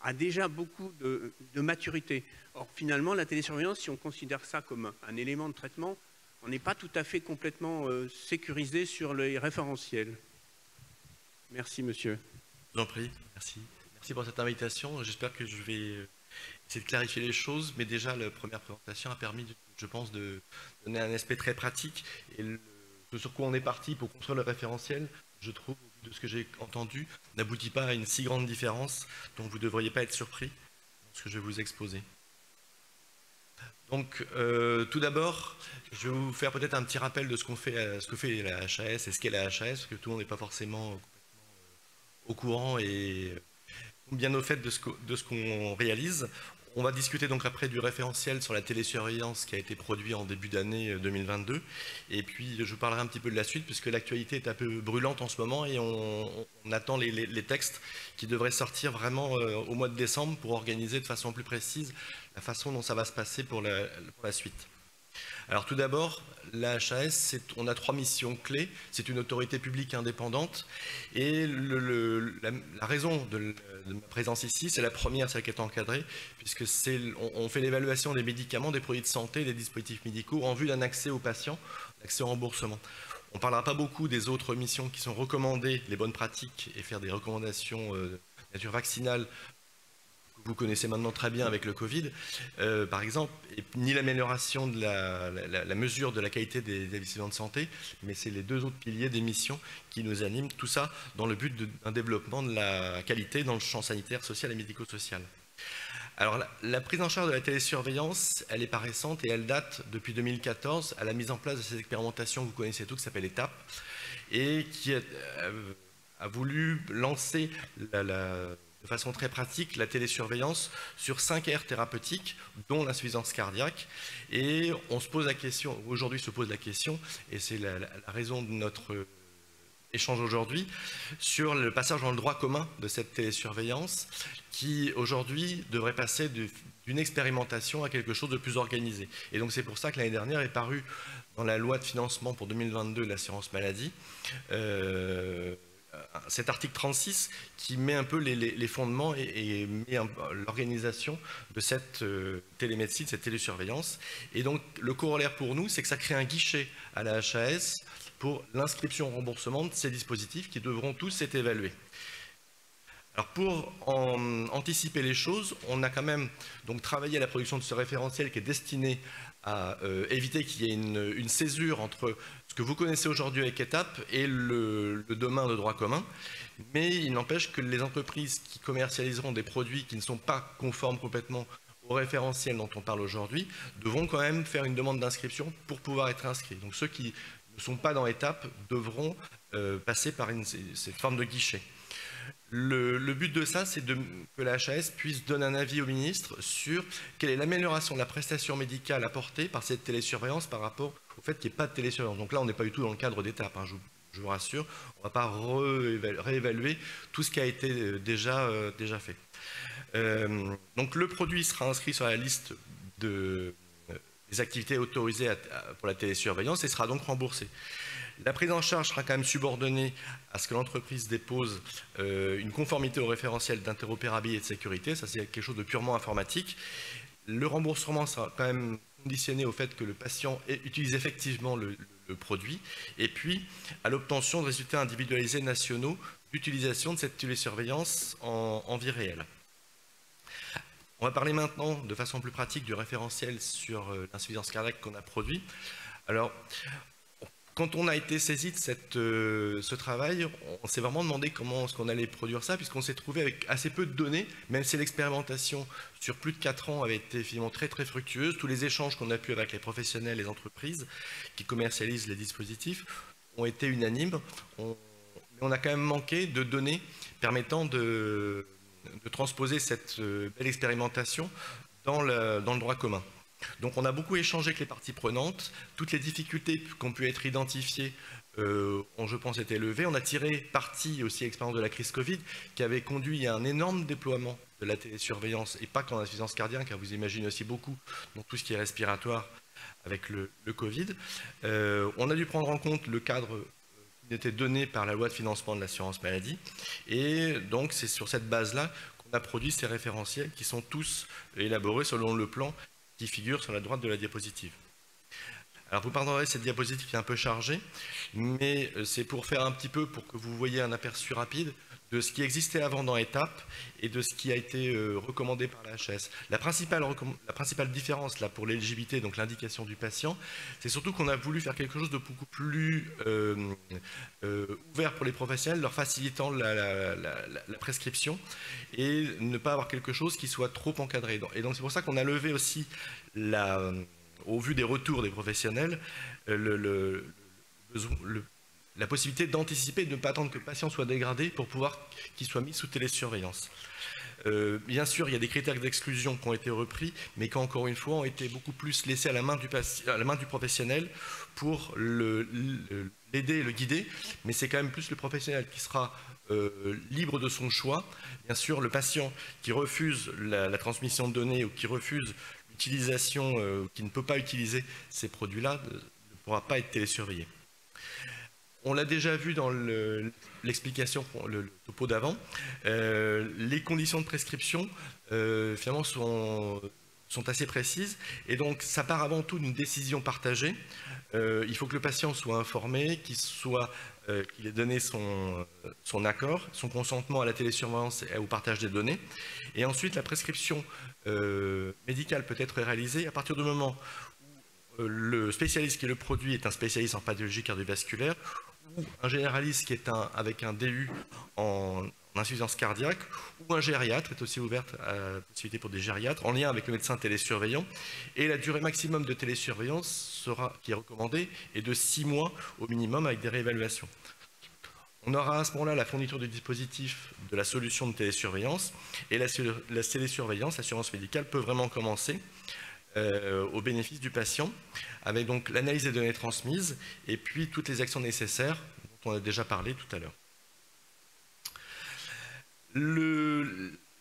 a déjà beaucoup de maturité. Or, finalement, la télésurveillance, si on considère ça comme un élément de traitement, on n'est pas tout à fait complètement sécurisé sur les référentiels. Merci, monsieur. Je vous en prie, merci. Merci pour cette invitation. J'espère que je vais essayer de clarifier les choses, mais déjà, la première présentation a permis, je pense, de donner un aspect très pratique. Et ce sur quoi on est parti pour construire le référentiel, je trouve, de ce que j'ai entendu, n'aboutit pas à une si grande différence, donc vous ne devriez pas être surpris dans ce que je vais vous exposer. Donc, tout d'abord, je vais vous faire peut-être un petit rappel de ce que fait la HAS et ce qu'est la HAS, parce que tout le monde n'est pas forcément complètement au courant et bien au fait de ce qu'on réalise. On va discuter donc après du référentiel sur la télésurveillance qui a été produit en début d'année 2022. Et puis je vous parlerai un petit peu de la suite puisque l'actualité est un peu brûlante en ce moment et on attend les textes qui devraient sortir vraiment au mois de décembre pour organiser de façon plus précise la façon dont ça va se passer pour la suite. Alors tout d'abord, la HAS, on a 3 missions clés. C'est une autorité publique indépendante et la raison de ma présence ici, c'est la première, celle qui est encadrée, puisque on fait l'évaluation des médicaments, des produits de santé, des dispositifs médicaux en vue d'un accès aux patients, d'accès au remboursement. On ne parlera pas beaucoup des autres missions qui sont recommandées, les bonnes pratiques et faire des recommandations de nature vaccinale, vous connaissez maintenant très bien avec le Covid, par exemple, ni l'amélioration de la mesure de la qualité des établissements de santé, mais c'est les 2 autres piliers des missions qui nous animent, tout ça dans le but d'un développement de la qualité dans le champ sanitaire, social et médico-social. Alors la prise en charge de la télésurveillance, elle est pas récente et elle date depuis 2014 à la mise en place de ces expérimentations que vous connaissez tous, qui s'appelle ETAP, et qui a voulu lancer de façon très pratique la télésurveillance sur 5 aires thérapeutiques, dont l'insuffisance cardiaque. Et on se pose la question, aujourd'hui se pose la question, et c'est la raison de notre échange aujourd'hui, sur le passage dans le droit commun de cette télésurveillance, qui aujourd'hui devrait passer d'une expérimentation à quelque chose de plus organisé. Et donc c'est pour ça que l'année dernière est paru dans la loi de financement pour 2022 de l'assurance maladie, cet article 36 qui met un peu les fondements et met l'organisation de cette télémédecine, cette télésurveillance. Et donc le corollaire pour nous, c'est que ça crée un guichet à la HAS pour l'inscription au remboursement de ces dispositifs qui devront tous être évalués. Alors pour anticiper les choses, on a quand même donc travaillé à la production de ce référentiel qui est destiné à éviter qu'il y ait une césure entre ce que vous connaissez aujourd'hui avec ETAP et le domaine de droit commun. Mais il n'empêche que les entreprises qui commercialiseront des produits qui ne sont pas conformes complètement au référentiel dont on parle aujourd'hui devront quand même faire une demande d'inscription pour pouvoir être inscrits. Donc ceux qui ne sont pas dans ETAP devront passer par cette forme de guichet. Le but de ça, c'est que la HAS puisse donner un avis au ministre sur quelle est l'amélioration de la prestation médicale apportée par cette télésurveillance par rapport au fait qu'il n'y ait pas de télésurveillance. Donc là, on n'est pas du tout dans le cadre d'étape, hein, je vous rassure. On ne va pas réévaluer tout ce qui a été déjà fait. Donc le produit sera inscrit sur la liste des activités autorisées pour la télésurveillance et sera donc remboursé. La prise en charge sera quand même subordonnée à ce que l'entreprise dépose une conformité au référentiel d'interopérabilité et de sécurité. Ça, c'est quelque chose de purement informatique. Le remboursement sera quand même conditionné au fait que le patient utilise effectivement le produit et puis à l'obtention de résultats individualisés nationaux d'utilisation de cette télésurveillance en vie réelle. On va parler maintenant de façon plus pratique du référentiel sur l'insuffisance cardiaque qu'on a produit. Alors, quand on a été saisi de ce travail, on s'est vraiment demandé comment est-ce qu'on allait produire ça, puisqu'on s'est trouvé avec assez peu de données, même si l'expérimentation sur plus de 4 ans avait été finalement très très fructueuse. Tous les échanges qu'on a pu avec les professionnels, les entreprises qui commercialisent les dispositifs ont été unanimes. On a quand même manqué de données permettant de transposer cette belle expérimentation dans le droit commun. Donc on a beaucoup échangé avec les parties prenantes, toutes les difficultés qui ont pu être identifiées ont, je pense, été levées. On a tiré parti aussi l'expérience de la crise Covid qui avait conduit à un énorme déploiement de la télésurveillance et pas qu'en insuffisance cardiaque, car vous imaginez aussi beaucoup dans tout ce qui est respiratoire avec le Covid. On a dû prendre en compte le cadre qui était donné par la loi de financement de l'assurance maladie et donc c'est sur cette base-là qu'on a produit ces référentiels qui sont tous élaborés selon le plan qui figure sur la droite de la diapositive. Alors vous pardonnerez, cette diapositive est un peu chargée, mais c'est pour faire un petit peu, pour que vous voyez un aperçu rapide de ce qui existait avant dans ETAP et de ce qui a été recommandé par la HAS. La principale différence là, pour l'éligibilité, donc l'indication du patient, c'est surtout qu'on a voulu faire quelque chose de beaucoup plus ouvert pour les professionnels, leur facilitant la prescription et ne pas avoir quelque chose qui soit trop encadré. Et donc c'est pour ça qu'on a levé aussi, au vu des retours des professionnels, la possibilité d'anticiper et de ne pas attendre que le patient soit dégradé pour pouvoir qu'il soit mis sous télésurveillance. Bien sûr, il y a des critères d'exclusion qui ont été repris, mais qui, encore une fois, ont été beaucoup plus laissés à la main du professionnel pour l'aider et le guider, mais c'est quand même plus le professionnel qui sera libre de son choix. Bien sûr, le patient qui refuse la transmission de données ou qui refuse l'utilisation, qui ne peut pas utiliser ces produits-là, ne pourra pas être télésurveillé. On l'a déjà vu dans l'explication, le topo d'avant, les conditions de prescription finalement sont assez précises et donc ça part avant tout d'une décision partagée. Il faut que le patient soit informé, qu'il ait donné son accord, son consentement à la télésurveillance et au partage des données. Et ensuite, la prescription médicale peut être réalisée à partir du moment où le spécialiste qui est le produit est un spécialiste en pathologie cardiovasculaire ou un généraliste qui est avec un DU en insuffisance cardiaque, ou un gériatre est aussi ouverte à la possibilité pour des gériatres en lien avec le médecin télésurveillant. Et la durée maximum de télésurveillance qui est recommandée est de 6 mois au minimum avec des réévaluations. On aura à ce moment-là la fourniture du dispositif de la solution de télésurveillance, et la télésurveillance, l'assurance médicale peut vraiment commencer au bénéfice du patient, avec donc l'analyse des données transmises et puis toutes les actions nécessaires dont on a déjà parlé tout à l'heure.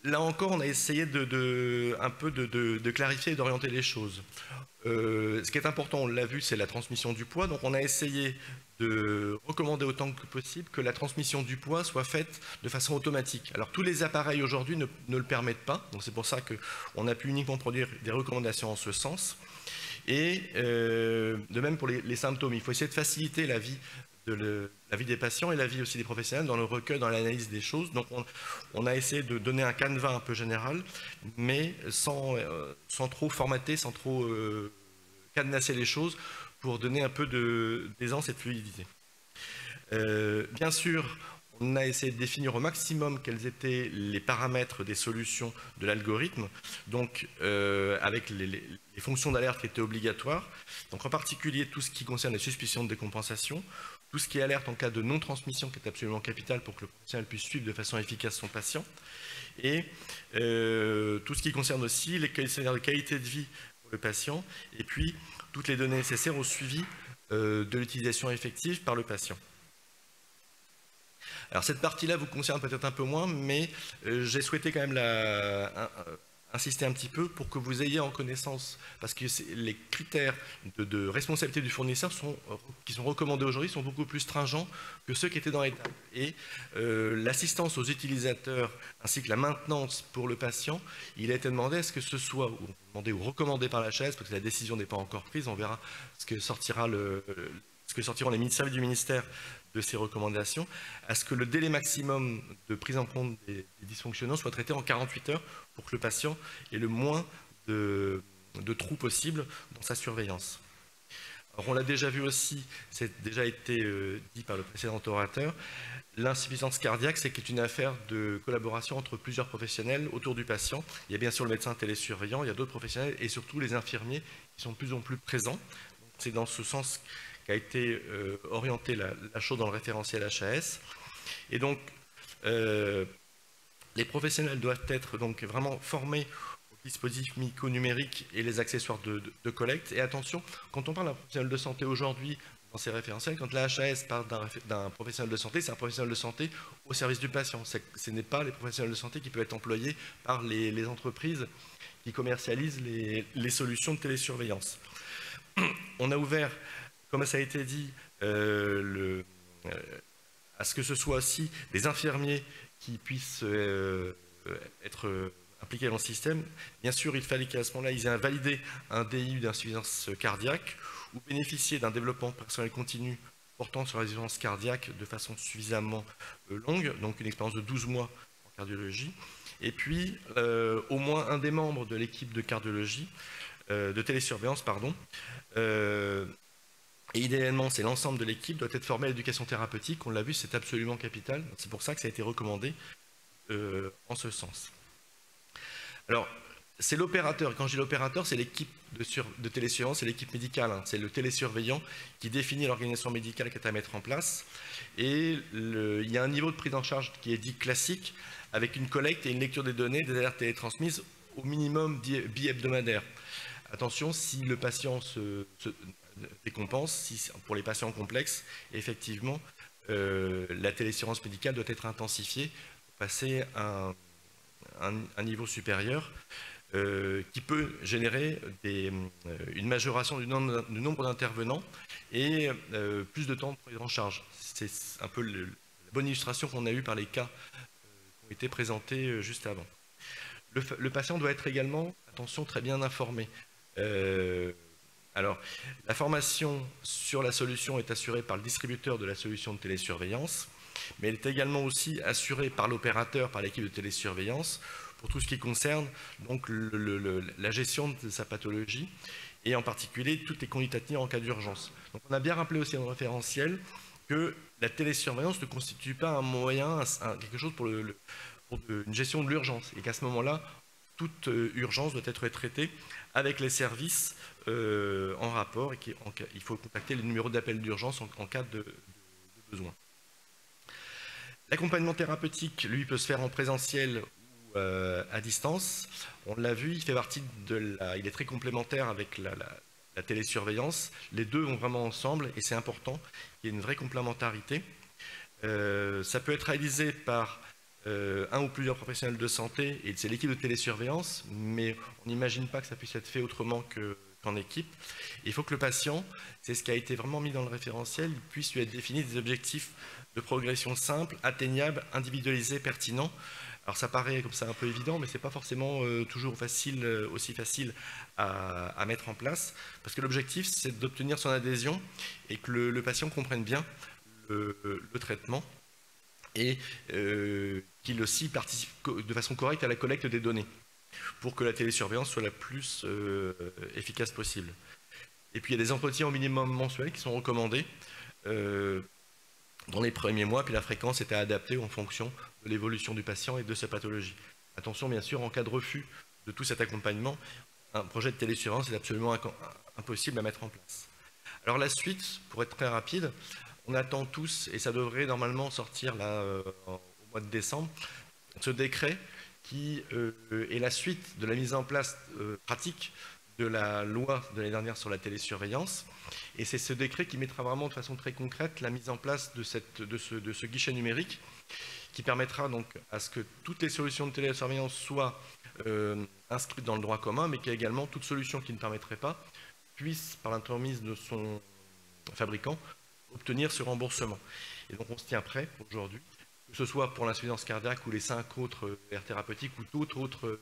Là encore, on a essayé un peu de clarifier et d'orienter les choses. Ce qui est important, on l'a vu, c'est la transmission du poids. Donc on a essayé de recommander autant que possible que la transmission du poids soit faite de façon automatique. Alors tous les appareils aujourd'hui ne le permettent pas, donc c'est pour ça qu'on a pu uniquement produire des recommandations en ce sens. Et de même pour les symptômes, il faut essayer de faciliter la vie des patients et la vie aussi des professionnels dans le recueil, dans l'analyse des choses. Donc on a essayé de donner un canevas un peu général, mais sans trop formater, sans trop cadenasser les choses, pour donner un peu d'aisance et de fluidité. Bien sûr, on a essayé de définir au maximum quels étaient les paramètres des solutions de l'algorithme, donc avec les fonctions d'alerte qui étaient obligatoires, donc en particulier tout ce qui concerne les suspicions de décompensation, tout ce qui est alerte en cas de non-transmission qui est absolument capital pour que le professionnel puisse suivre de façon efficace son patient, et tout ce qui concerne aussi les questionnaires de qualité de vie pour le patient, et puis toutes les données nécessaires au suivi de l'utilisation effective par le patient. Alors cette partie-là vous concerne peut-être un peu moins, mais j'ai souhaité quand même insister un petit peu pour que vous ayez en connaissance, parce que les critères de responsabilité du fournisseur qui sont recommandés aujourd'hui sont beaucoup plus stringents que ceux qui étaient dans l'étape. Et l'assistance aux utilisateurs ainsi que la maintenance pour le patient, il a été demandé à ce que ce soit demandé ou recommandé par la HAS, parce que la décision n'est pas encore prise, on verra ce que sortiront les services du ministère de ces recommandations, à ce que le délai maximum de prise en compte des dysfonctionnements soit traité en 48 heures pour que le patient ait le moins de trous possible dans sa surveillance. Alors on l'a déjà vu aussi, c'est déjà été dit par le précédent orateur, l'insuffisance cardiaque, c'est une affaire de collaboration entre plusieurs professionnels autour du patient. Il y a bien sûr le médecin télésurveillant, il y a d'autres professionnels et surtout les infirmiers qui sont de plus en plus présents. C'est dans ce sens qu'a été orientée la chose dans le référentiel HAS. Et donc, les professionnels doivent être donc vraiment formés aux dispositifs médico-numériques et les accessoires de collecte. Et attention, quand on parle d'un professionnel de santé aujourd'hui, dans ces référentiels, quand la HAS parle d'un professionnel de santé, c'est un professionnel de santé au service du patient. Ce n'est pas les professionnels de santé qui peuvent être employés par les entreprises qui commercialisent les solutions de télésurveillance. On a ouvert, comme ça a été dit, à ce que ce soit aussi des infirmiers qui puissent être impliqués dans le système. Bien sûr, il fallait qu'à ce moment-là, ils aient validé un DIU d'insuffisance cardiaque ou bénéficier d'un développement personnel continu portant sur la résistance cardiaque de façon suffisamment longue, donc une expérience de 12 mois en cardiologie. Et puis, au moins un des membres de l'équipe de cardiologie, de télésurveillance, pardon, et idéalement, c'est l'ensemble de l'équipe, doit être formé à l'éducation thérapeutique. On l'a vu, c'est absolument capital. C'est pour ça que ça a été recommandé en ce sens. Alors, c'est l'opérateur. Quand je dis l'opérateur, c'est l'équipe de télésurveillance, c'est l'équipe médicale. Hein. C'est le télésurveillant qui définit l'organisation médicale qui est à mettre en place. Et il y a un niveau de prise en charge qui est dit classique, avec une collecte et une lecture des données, des alertes télétransmises au minimum bi-hebdomadaire. Attention, si le patient se décompense, pour les patients complexes, effectivement, la télésurveillance médicale doit être intensifiée pour passer à un niveau supérieur qui peut générer une majoration du nombre d'intervenants et plus de temps de prise en charge. C'est un peu la bonne illustration qu'on a eue par les cas qui ont été présentés juste avant. Le patient doit être également, attention, très bien informé. Alors, la formation sur la solution est assurée par le distributeur de la solution de télésurveillance, mais elle est également aussi assurée par l'opérateur, par l'équipe de télésurveillance, pour tout ce qui concerne donc la gestion de sa pathologie, et en particulier toutes les conduites à tenir en cas d'urgence. Donc on a bien rappelé aussi dans le référentiel que la télésurveillance ne constitue pas un moyen, quelque chose pour une gestion de l'urgence, et qu'à ce moment-là, toute urgence doit être traitée avec les services en rapport et il faut contacter les numéros d'appel d'urgence en cas de besoin. L'accompagnement thérapeutique, lui, peut se faire en présentiel ou à distance. On l'a vu, il fait partie il est très complémentaire avec la télésurveillance. Les deux vont vraiment ensemble et c'est important. Il y a une vraie complémentarité. Ça peut être réalisé par un ou plusieurs professionnels de santé et c'est l'équipe de télésurveillance, mais on n'imagine pas que ça puisse être fait autrement qu'en équipe. Il faut que le patient, c'est ce qui a été vraiment mis dans le référentiel, il puisse lui être défini des objectifs de progression simples, atteignables, individualisés, pertinents. Alors ça paraît comme ça un peu évident, mais ce n'est pas forcément toujours aussi facile à mettre en place, parce que l'objectif, c'est d'obtenir son adhésion et que le patient comprenne bien le traitement et qu'il aussi participe de façon correcte à la collecte des données pour que la télésurveillance soit la plus efficace possible. Et puis il y a des entretiens au minimum mensuels qui sont recommandés dans les premiers mois, puis la fréquence était adaptée en fonction de l'évolution du patient et de sa pathologie. Attention bien sûr, en cas de refus de tout cet accompagnement, un projet de télésurveillance est absolument impossible à mettre en place. Alors la suite, pour être très rapide, on attend tous, et ça devrait normalement sortir là, au mois de décembre, ce décret qui est la suite de la mise en place pratique de la loi de l'année dernière sur la télésurveillance. Et c'est ce décret qui mettra vraiment de façon très concrète la mise en place de ce guichet numérique qui permettra donc à ce que toutes les solutions de télésurveillance soient inscrites dans le droit commun, mais qu'également toute solution qui ne permettrait pas puisse, par l'intermédiaire de son fabricant, obtenir ce remboursement. Et donc on se tient prêt aujourd'hui, que ce soit pour l'insuffisance cardiaque ou les 5 autres aires thérapeutiques ou toute autre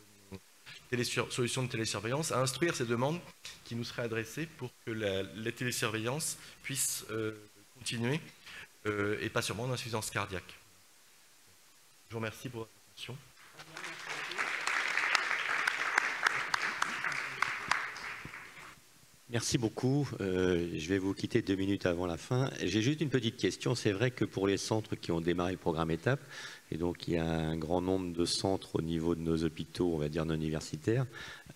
solutions de télésurveillance, à instruire ces demandes qui nous seraient adressées pour que la télésurveillance puisse continuer et pas seulement en insuffisance cardiaque. Je vous remercie pour votre attention. Merci beaucoup. Je vais vous quitter 2 minutes avant la fin. J'ai juste une petite question. C'est vrai que pour les centres qui ont démarré le programme étape, et donc il y a un grand nombre de centres au niveau de nos hôpitaux, on va dire non universitaires,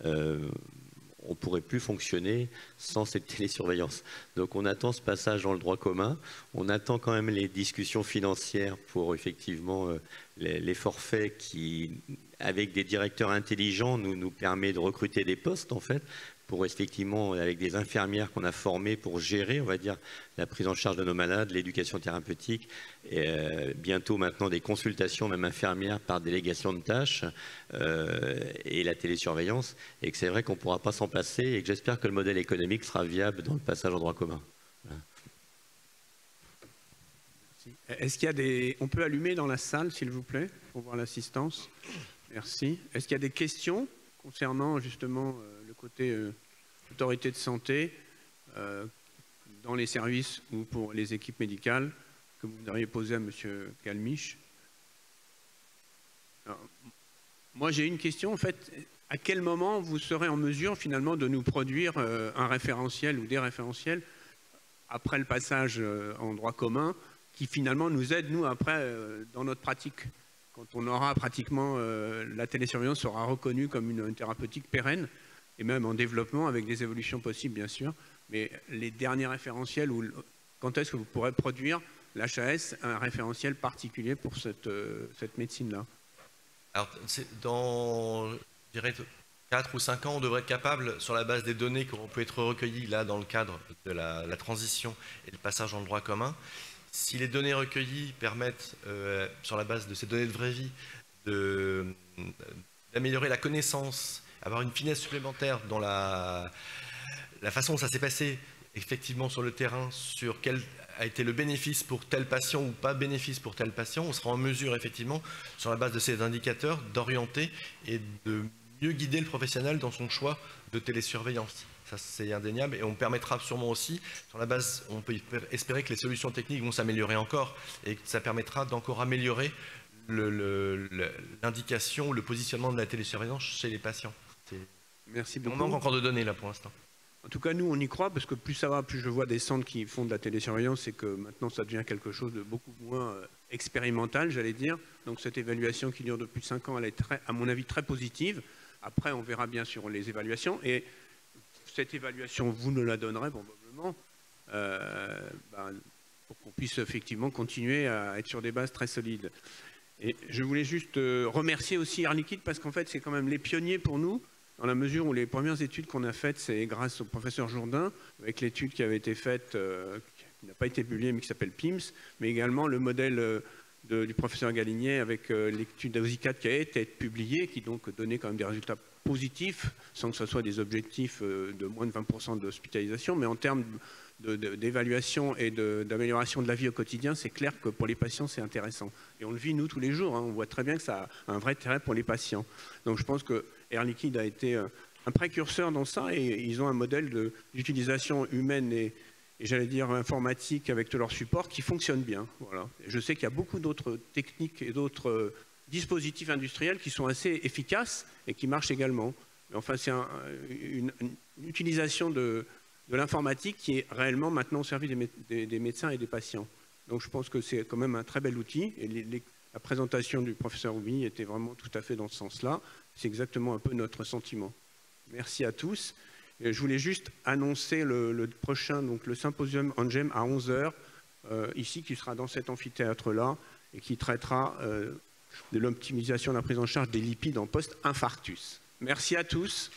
on ne pourrait plus fonctionner sans cette télésurveillance. Donc on attend ce passage dans le droit commun, on attend quand même les discussions financières pour effectivement les forfaits qui, avec des directeurs intelligents, nous permet de recruter des postes en fait, pour effectivement, avec des infirmières qu'on a formées pour gérer, on va dire, la prise en charge de nos malades, l'éducation thérapeutique, et bientôt maintenant des consultations, même infirmières, par délégation de tâches, et la télésurveillance, et que c'est vrai qu'on ne pourra pas s'en passer, et que j'espère que le modèle économique sera viable dans le passage en droit commun. Voilà. Est-ce qu'il y a des... On peut allumer dans la salle, s'il vous plaît, pour voir l'assistance. Merci. Est-ce qu'il y a des questions concernant justement le côté autorité de santé dans les services ou pour les équipes médicales que vous auriez posé à M. Calmiche? Alors, moi, j'ai une question. En fait, à quel moment vous serez en mesure finalement de nous produire un référentiel ou des référentiels après le passage en droit commun qui finalement nous aide, nous, après, dans notre pratique? Quand on aura pratiquement, la télésurveillance sera reconnue comme une thérapeutique pérenne, et même en développement avec des évolutions possibles, bien sûr. Mais les derniers référentiels, quand est-ce que vous pourrez produire, l'HAS, un référentiel particulier pour cette médecine-là? Alors, dans, je dirais, 4 ou 5 ans, on devrait être capable, sur la base des données qui auront pu être recueillies là dans le cadre de la transition et le passage en droit commun, si les données recueillies permettent, sur la base de ces données de vraie vie, d'améliorer la connaissance, avoir une finesse supplémentaire dans la façon dont ça s'est passé effectivement sur le terrain, sur quel a été le bénéfice pour tel patient ou pas bénéfice pour tel patient, on sera en mesure effectivement, sur la base de ces indicateurs, d'orienter et de mieux guider le professionnel dans son choix de télésurveillance. Ça, c'est indéniable, et on permettra sûrement aussi, sur la base, on peut espérer que les solutions techniques vont s'améliorer encore, et que ça permettra d'encore améliorer l'indication, le positionnement de la télésurveillance chez les patients. Merci beaucoup. On manque encore de données là pour l'instant. En tout cas, nous, on y croit, parce que plus ça va, plus je vois des centres qui font de la télésurveillance, et que maintenant, ça devient quelque chose de beaucoup moins expérimental, j'allais dire. Donc cette évaluation qui dure depuis 5 ans, elle est, à mon avis, très positive. Après, on verra bien sur les évaluations. Et cette évaluation, vous nous la donnerez probablement pour qu'on puisse effectivement continuer à être sur des bases très solides. Et je voulais juste remercier aussi Air Liquide parce qu'en fait, c'est quand même les pionniers pour nous, dans la mesure où les premières études qu'on a faites, c'est grâce au professeur Jourdain, avec l'étude qui avait été faite, qui n'a pas été publiée, mais qui s'appelle PIMS, mais également le modèle du professeur Galignet avec l'étude d'AUSICAT qui a été publiée, qui donc donnait quand même des résultats positifs, sans que ce soit des objectifs de moins de 20% d'hospitalisation, mais en termes d'évaluation et d'amélioration de la vie au quotidien, c'est clair que pour les patients, c'est intéressant. Et on le vit, nous, tous les jours. Hein. On voit très bien que ça a un vrai intérêt pour les patients. Donc je pense que Air Liquide a été un précurseur dans ça et ils ont un modèle d'utilisation humaine et j'allais dire informatique avec tout leur support qui fonctionne bien. Voilà. Je sais qu'il y a beaucoup d'autres techniques et d'autres dispositifs industriels qui sont assez efficaces et qui marchent également. Mais enfin, c'est une utilisation de l'informatique qui est réellement maintenant au service des médecins et des patients. Donc je pense que c'est quand même un très bel outil et la présentation du professeur Oumy était vraiment tout à fait dans ce sens-là. C'est exactement un peu notre sentiment. Merci à tous. Et je voulais juste annoncer le prochain, donc le symposium ANGEM à 11 h, ici, qui sera dans cet amphithéâtre-là et qui traitera de l'optimisation de la prise en charge des lipides en post-infarctus. Merci à tous.